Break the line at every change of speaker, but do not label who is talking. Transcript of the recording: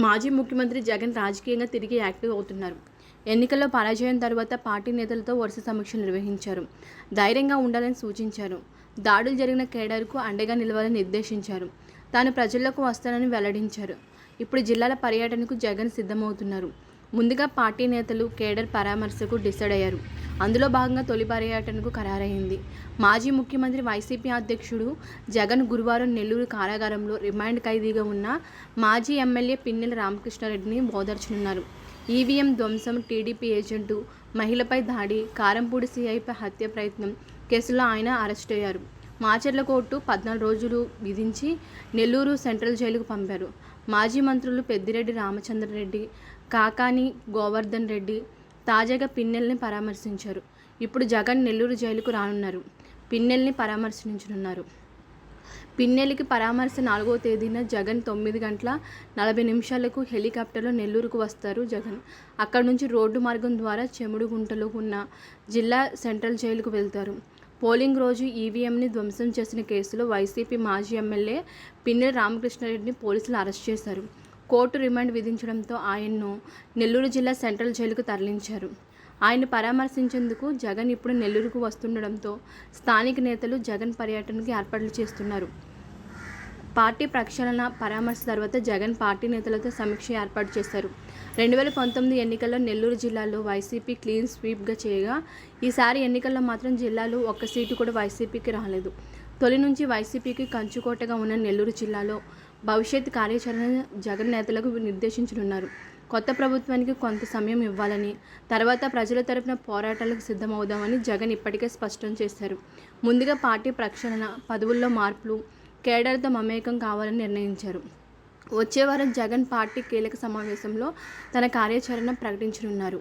మాజీ ముఖ్యమంత్రి జగన్ రాజకీయంగా తిరిగి యాక్టివ్ అవుతున్నారు. ఎన్నికల్లో పరాజయం తర్వాత పార్టీ నేతలతో వరుస సమీక్షలు నిర్వహించారు. ధైర్యంగా ఉండాలని సూచించారు. దాడులు జరిగిన కేడర్కు అండగా నిలవాలని నిర్దేశించారు. తాను ప్రజల్లోకి వస్తానని వెల్లడించారు. ఇప్పుడు జిల్లాల పర్యటనకు జగన్ సిద్ధమవుతున్నారు. ముందుగా పార్టీ నేతలు కేడర్ పరామర్శకు డిసైడ్ అయ్యారు. అందులో భాగంగా తొలి పర్యటనకు ఖరారైంది. మాజీ ముఖ్యమంత్రి వైసీపీ అధ్యక్షుడు జగన్ గురువారం నెల్లూరు కారాగారంలో రిమాండ్ ఖైదీగా ఉన్న మాజీ ఎమ్మెల్యే పిన్నెల రామకృష్ణారెడ్డిని ఓదార్చనున్నారు. ఈవీఎం ధ్వంసం, టీడీపీ ఏజెంటు మహిళపై దాడి, కారంపూడి సీఐపై హత్య ప్రయత్నం కేసులో ఆయన అరెస్టయ్యారు. మాచర్ల కోర్టు 14 రోజులు విధించి నెల్లూరు సెంట్రల్ జైలుకు పంపారు. మాజీ మంత్రులు పెద్దిరెడ్డి రామచంద్రారెడ్డి, కాకాని గోవర్ధన్ రెడ్డి తాజాగా పిన్నెల్ని పరామర్శించారు. ఇప్పుడు జగన్ నెల్లూరు జైలుకు రానున్నారు. పిన్నెల్ని పరామర్శించనున్నారు. పిన్నెలికి పరామర్శ 4వ తేదీన జగన్ 9:40 హెలికాప్టర్లో నెల్లూరుకు వస్తారు. జగన్ అక్కడి నుంచి రోడ్డు మార్గం ద్వారా చెముడుగుంటలో ఉన్న జిల్లా సెంట్రల్ జైలుకు వెళ్తారు. పోలింగ్ రోజు ఈవీఎంని ధ్వంసం చేసిన కేసులో వైసీపీ మాజీ ఎమ్మెల్యే పిన్నెల రామకృష్ణారెడ్డిని పోలీసులు అరెస్ట్ చేశారు. కోర్టు రిమాండ్ విధించడంతో ఆయన్ను నెల్లూరు జిల్లా సెంట్రల్ జైలుకు తరలించారు. ఆయన్ని పరామర్శించేందుకు జగన్ ఇప్పుడు నెల్లూరుకు వస్తుండడంతో స్థానిక నేతలు జగన్ పర్యటనకు ఏర్పాట్లు చేస్తున్నారు. పార్టీ ప్రక్షాళన పరామర్శ తర్వాత జగన్ పార్టీ నేతలతో సమీక్ష ఏర్పాటు చేశారు. 2019 ఎన్నికల్లో నెల్లూరు జిల్లాలో వైసీపీ క్లీన్ స్వీప్గా చేయగా, ఈసారి ఎన్నికల్లో మాత్రం జిల్లాలో ఒక్క సీటు కూడా వైసీపీకి రాలేదు. తొలి నుంచి వైసీపీకి కంచుకోటగా ఉన్న నెల్లూరు జిల్లాలో భవిష్యత్ కార్యాచరణ జగన్ నేతలకు నిర్దేశించనున్నారు. కొత్త ప్రభుత్వానికి కొంత సమయం ఇవ్వాలని, తర్వాత ప్రజల తరపున పోరాటాలకు సిద్ధమవుదామని జగన్ ఇప్పటికే స్పష్టం చేశారు. ముందుగా పార్టీ ప్రక్షాళన, పదవుల్లో మార్పులు, కేడర్తో మమేకం కావాలని నిర్ణయించారు. వచ్చే వారం జగన్ పార్టీ కీలక సమావేశంలో తన కార్యాచరణ ప్రకటించనున్నారు.